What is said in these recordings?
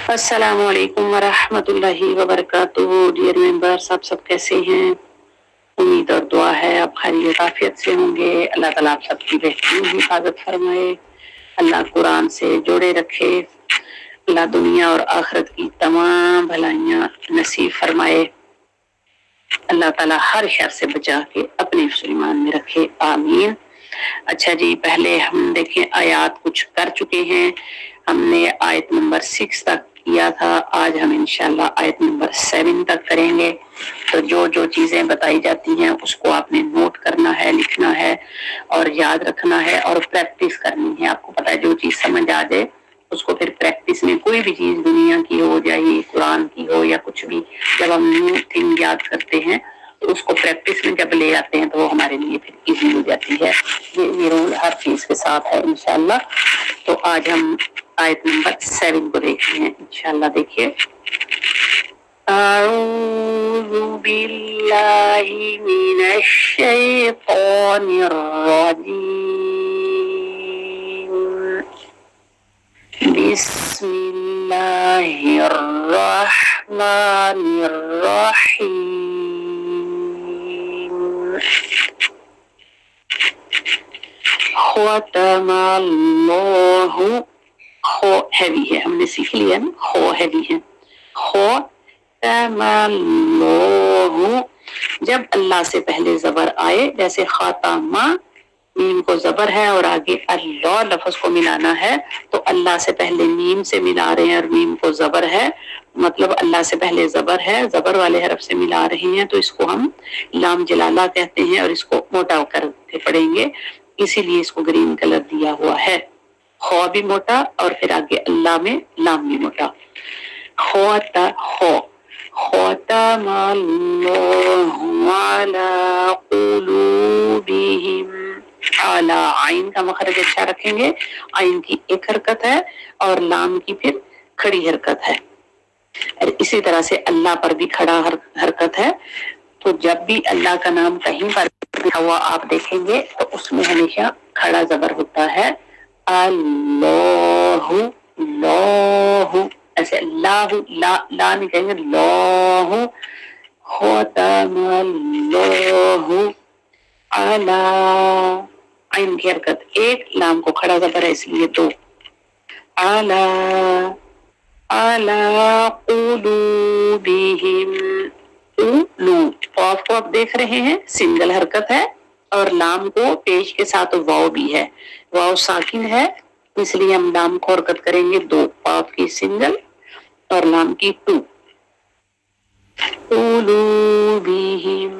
अस्सलाम वालेकुम वरहमतुल्लाहि वबरकातुहू। डियर मेंबर्स, आप सब कैसे हैं? उम्मीद और दुआ है आप खैरियत आफियत से होंगे। अल्लाह ताला आप सबकी बेहतरीन हिफाजत फरमाए, अल्लाह कुरान से जोड़े रखे, अल्लाह दुनिया और आखिरत की तमाम भलाइयाँ नसीब फरमाए, अल्लाह ताला हर शर से बचा के अपने ईमान में रखे, आमीन। अच्छा जी, पहले हम देखें आयात कुछ कर चुके हैं। हमने आयत नंबर 6 तक किया था, आज हम इंशाल्लाह आयत नंबर 7 तक करेंगे। तो जो जो चीजें बताई जाती हैं उसको आपने नोट करना है, लिखना है और याद रखना है और प्रैक्टिस करनी है। आपको पता है जो चीज समझ आ जाए उसको फिर प्रैक्टिस में, कोई भी चीज दुनिया की हो जाए, कुरान की हो या कुछ भी, जब हम न्यू थिंग याद करते हैं तो उसको प्रैक्टिस में जब ले आते हैं तो वो हमारे लिए फिर इजी हो जाती है। ये रूल हर चीज के साथ है इंशाल्लाह। तो आज हम आयत नंबर 7 को देखते हैं इंशाल्लाह। देखिए, अऊज़ु बिल्लाहि मिनश शैतानिर रजीम, बिस्मिल्लाहिर रहमानिर रहीम। ख़तमल्लाहु, खो हैवी है, हमने सीख लिया ना, खो हैवी है। ख़तमल्लाहु, जब अल्लाह से पहले जबर आए, जैसे खातमा मीम को जबर है और आगे अल्लाह लफ्ज को मिलाना है, तो अल्लाह से पहले मीम से मिला रहे हैं और मीम को जबर है, मतलब अल्लाह से पहले जबर है, जबर वाले हरफ से मिला रहे हैं, तो इसको हम लाम जलाला कहते हैं और इसको मोटा करके पढ़ेंगे, इसीलिए इसको ग्रीन कलर दिया हुआ है। खो भी मोटा और फिर आगे अल्लाह में लाम भी मोटा। खोता खो, ख़तमल्लाहु अला क़ुलूबिहिम, आला आइन का मखरज अच्छा रखेंगे, आइन की एक हरकत है और लाम की फिर खड़ी हरकत है। और इसी तरह से अल्लाह पर भी खड़ा हरकत है। तो जब भी अल्लाह का नाम कहीं पर लिखा हुआ आप देखेंगे तो उसमें हमेशा खड़ा जबर होता है। अल्लाहु, लाहु, ऐसे लाहु, ला ला नहीं कहेंगे, लाहु। ख़तमल्लाहु अला, आइन की हरकत एक, लाम को खड़ा जबर है इसलिए दो। अला अला क़ुलूबिहिम, उलू, कॉफ को आप देख रहे हैं सिंगल हरकत है और लाम को पेश के साथ वाव भी है, वाव साकिन है इसलिए हम लाम को हरकत करेंगे दो, कॉफ की सिंगल और लाम की टू। क़ुलूबिहिम,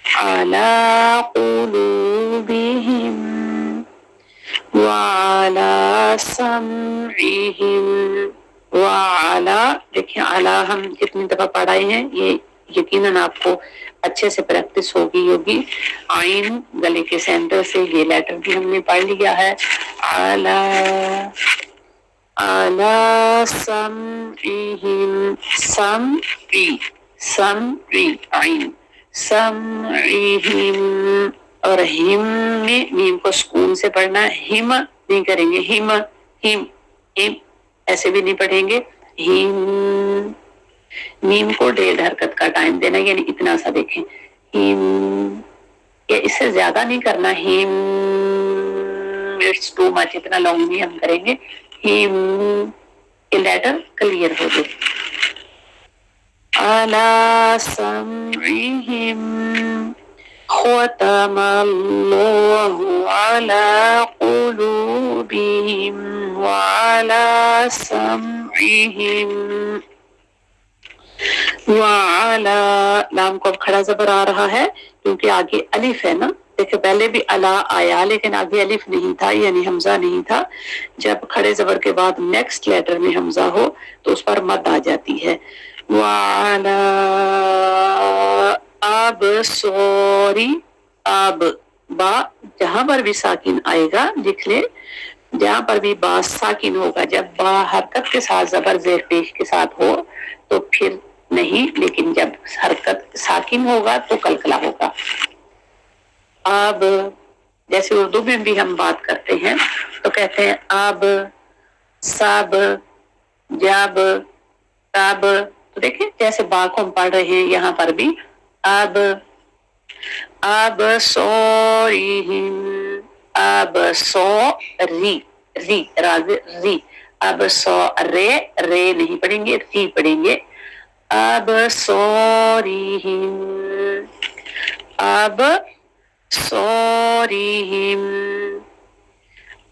अला क़ुलूबिहिम व अला समइहिम व अला, देखिए अला हम कितनी दफा पढ़ाए हैं, ये यकीनन आपको अच्छे से प्रैक्टिस होगी। आइन गले के सेंटर से ये लेटर भी हमने पढ़ लिया है। अला अला समइहिम, समई, समई आइन, समइहिम, और हिम में मीम को सुकून से पढ़ना है, हिम नहीं करेंगे, हिम हिम हिम ऐसे भी नहीं पढ़ेंगे, हिम, मीम को 1.5 हरकत का टाइम देना, यानी इतना सा देखें, हिम, या इससे ज्यादा नहीं करना, हिम इट्स टू मच, इतना लॉन्ग नहीं हम करेंगे, हिम, ये लेटर क्लियर हो जाए। अला समइहिम ख़तमल्लाहु अला क़ुलूबिहिम व अला समइहिम व अला, लाम को अब खड़ा जबर आ रहा है क्योंकि आगे अलिफ है ना। देखिए पहले भी अला आया लेकिन आगे अलिफ नहीं था, यानी हमजा नहीं था। जब खड़े जबर के बाद नेक्स्ट लेटर में हमजा हो तो उस पर मद आ जाती है। व अला अब सॉरी, अब बा जहां पर भी साकिन आएगा लिख ले, जहां पर भी बा साकिन होगा, जब बा हरकत के साथ जबर जेर पेश के साथ हो तो फिर नहीं, लेकिन जब हरकत साकिन होगा तो कलकला होगा। अब जैसे उर्दू में भी हम बात करते हैं तो कहते हैं अब, सब, जब तब, तो देखिए जैसे बा को हम पढ़ रहे हैं यहाँ पर भी अब सोरिहिम, अब सो री री राज री, अब सो रे नहीं पढ़ेंगे, री पढ़ेंगे। अब सोरिहिम, अब सोरिहिम,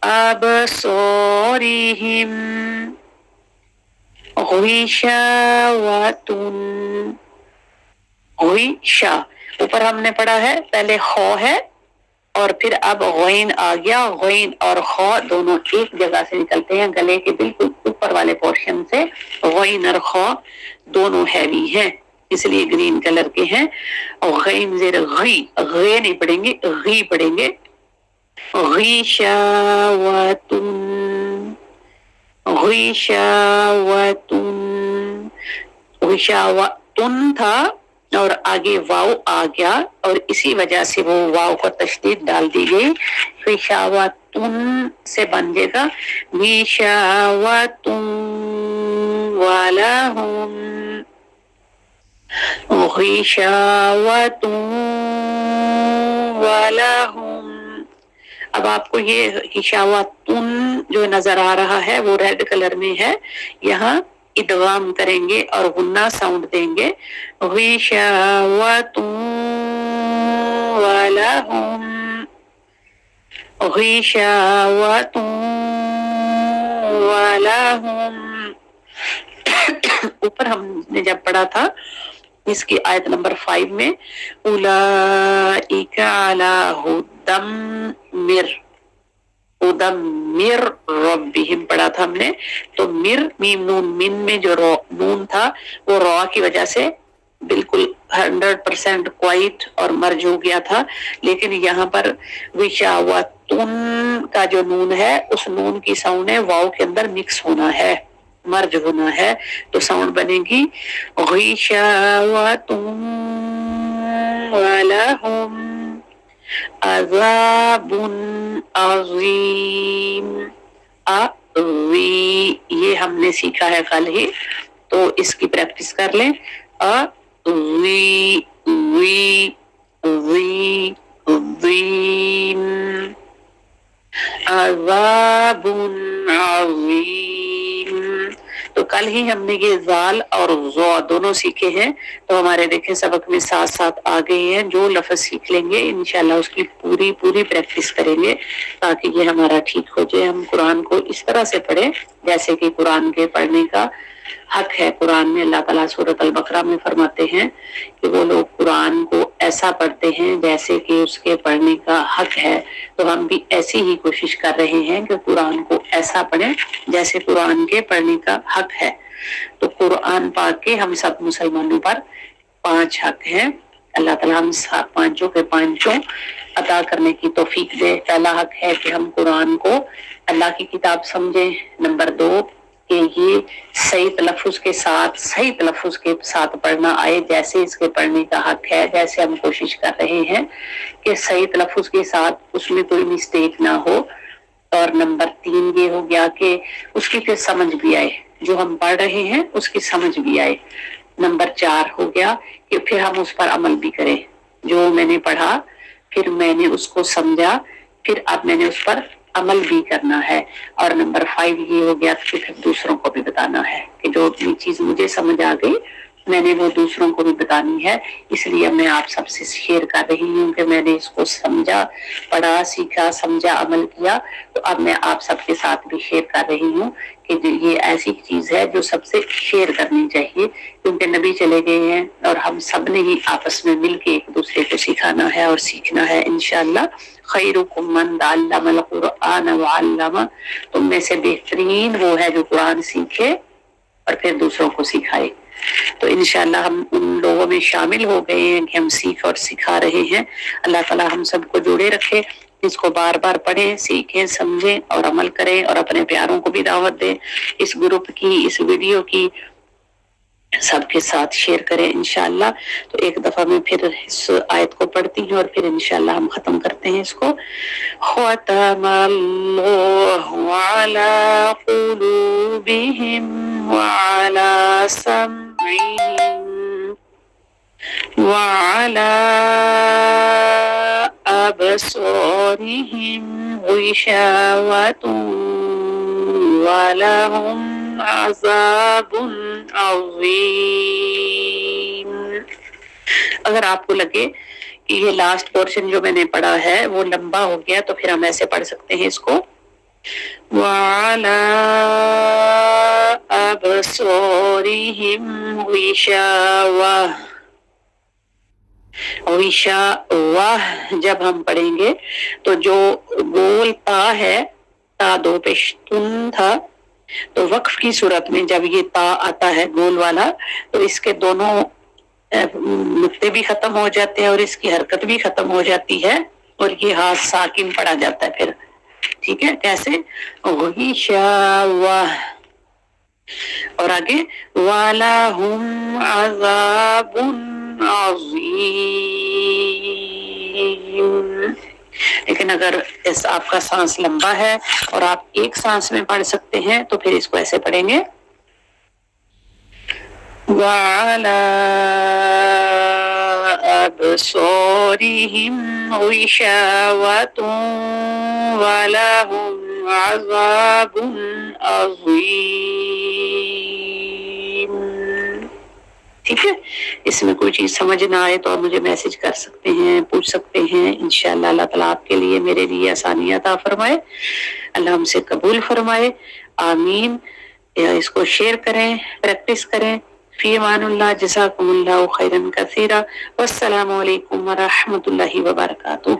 अब सोरिहिम हुइशावतुन, हुइशा ऊपर हमने पढ़ा है, पहले खो है और फिर अब गैन आ गया। गैन और खो दोनों एक जगह से निकलते हैं, गले के बिल्कुल ऊपर वाले पोर्शन से। गैन और खो दोनों हैवी हैं, इसलिए ग्रीन कलर के हैं। और गैन ज़ेर गी, गे नहीं पढ़ेंगे, गी पढ़ेंगे। गिशावतुन, गिशावतुन, गिशावतुन था और आगे वाव आ गया और इसी वजह से वो वाव को तशदीद डाल दी गई। गिशावतुन से बन जाएगा गिशावतुन वलहुम, गिशावतुन वलहुम। अब आपको ये गिशावतुन जो नजर आ रहा है वो रेड कलर में है, यहाँ इदगाम करेंगे और गुन्ना साउंड देंगे। गिशावतुन वलहुम, गिशावतुन वलहुम। ऊपर हमने जब पढ़ा था इसकी आयत नंबर 5 में, उलाइका अला हुदम मिर, उदम मिर रब्बिहिम पढ़ा था हमने। तो मिर मीम नून मिन में जो नून था वो रॉ की वजह से बिल्कुल 100% क्वाइट और मर्ज हो गया था, लेकिन यहाँ पर विशावतुन का जो नून है उस नून की साउंड है वाव के अंदर मिक्स होना है, मर्ज होना है, तो साउंड बनेगी गिशावतुन वलहुम अज़ाबुन अज़ीम। ये हमने सीखा है कल ही, तो इसकी प्रैक्टिस कर लें। अज़ाबुन अज़ीम। तो कल ही हमने ये जाल और ज़ो दोनों सीखे हैं, तो हमारे देखें सबक में साथ साथ आ गए हैं। जो लफ्ज़ सीख लेंगे इंशाल्लाह उसकी पूरी प्रैक्टिस करेंगे ताकि ये हमारा ठीक हो जाए। हम कुरान को इस तरह से पढ़ें जैसे कि कुरान के पढ़ने का हक है। कुरान में अल्लाह ताला सूरत अल बकरा में फरमाते हैं कि वो लोग कुरान को ऐसा पढ़ते हैं जैसे कि उसके पढ़ने का हक है, तो हम भी ऐसी ही कोशिश कर रहे हैं कि कुरान को ऐसा पढ़ें जैसे कुरान के पढ़ने का हक है। तो कुरान पाक के हम सब मुसलमानों पर 5 हक हैं। अल्लाह ताला हम पांचों के पांचों अता करने की तौफीक दे। पहला हक है कि हम कुरान को अल्लाह की किताब समझें। नंबर 2 कि ये सही तलफ़ुज़ के साथ, सही तलफ़ुज़ के साथ पढ़ना आए जैसे इसके पढ़ने का हक है, जैसे हम कोशिश कर रहे हैं कि सही तलफ़ुज़ के साथ उसमें कोई मिस्टेक ना हो। और नंबर 3 ये हो गया कि उसकी फिर समझ भी आए, जो हम पढ़ रहे हैं उसकी समझ भी आए। नंबर 4 हो गया कि फिर हम उस पर अमल भी करें। जो मैंने पढ़ा फिर मैंने उसको समझा, फिर अब मैंने उस पर अमल भी करना है। और नंबर 5 ये हो गया कि फिर दूसरों को भी बताना है कि जो भी चीज मुझे समझ आ गई मैंने वो दूसरों को भी बतानी है। इसलिए मैं आप सबसे शेयर कर रही हूँ कि मैंने इसको समझा, पढ़ा, सीखा, समझा, अमल किया, तो अब मैं आप सबके साथ भी शेयर कर रही हूँ कि ये ऐसी चीज है जो सबसे शेयर करनी चाहिए, क्योंकि नबी चले गए हैं और हम सब ने ही आपस में मिलके एक दूसरे को सिखाना है और सीखना है इंशाअल्लाह। खैरुकुम मन तअल्लमल कुरआन व अल्लमा, तुम में से बेहतरीन वो है जो कुरान सीखे और फिर दूसरों को सिखाए। तो इंशाअल्लाह हम उन लोगों में शामिल हो गए हैं कि हम सीख और सिखा रहे हैं। अल्लाह ताला हम सबको जोड़े रखे, इसको बार बार पढ़ें, सीखें, समझें और अमल करें और अपने प्यारों को भी दावत दें। इस ग्रुप की, इस वीडियो की सबके साथ शेयर करें इंशाअल्लाह। तो एक दफा मैं फिर इस आयत को पढ़ती हूँ और फिर इंशाअल्लाह हम खत्म करते हैं इसको। ख़तमल्लाहु अला क़ुलूबिहिम व अला समइहिम व अला अबसारिहिम ग़िशावतुन व लहुम अज़ाबुन अज़ीम। अगर आपको लगे कि ये लास्ट पोर्शन जो मैंने पढ़ा है वो लंबा हो गया तो फिर हम ऐसे पढ़ सकते हैं इसको, वअला अबसारिहिम ग़िशावा। विशावाह जब हम पढ़ेंगे तो जो गोल ता है, ता दो पेशतुन था, तो वक्फ की सूरत में जब ये ता आता है गोल वाला तो इसके दोनों नुक्ते भी खत्म हो जाते हैं और इसकी हरकत भी खत्म हो जाती है और ये हाथ साकिन पड़ा जाता है फिर। ठीक है, कैसे? विशावाह और आगे वलहुम अज़ाबुन अज़ीम। लेकिन अगर इस आपका सांस लंबा है और आप एक सांस में पढ़ सकते हैं तो फिर इसको ऐसे पढ़ेंगे, वअला अबसारिहिम ग़िशावतुन वलहुम अज़ाबुन अज़ीम। ठीक है, इसमें कोई चीज समझ ना आए तो आप मुझे मैसेज कर सकते हैं, पूछ सकते हैं। इंशाअल्लाह अल्लाह ताला आपके लिए मेरे लिए आसानियां अता फरमाए, अल्लाह हमसे कबूल फरमाए, आमीन। इसको शेयर करें, प्रैक्टिस करें। फी अमानुल्लाह, जज़ाकुमुल्लाहु खैरन कसीरा। वस्सलामु अलैकुम व रहमतुल्लाहि व बरकातुहू।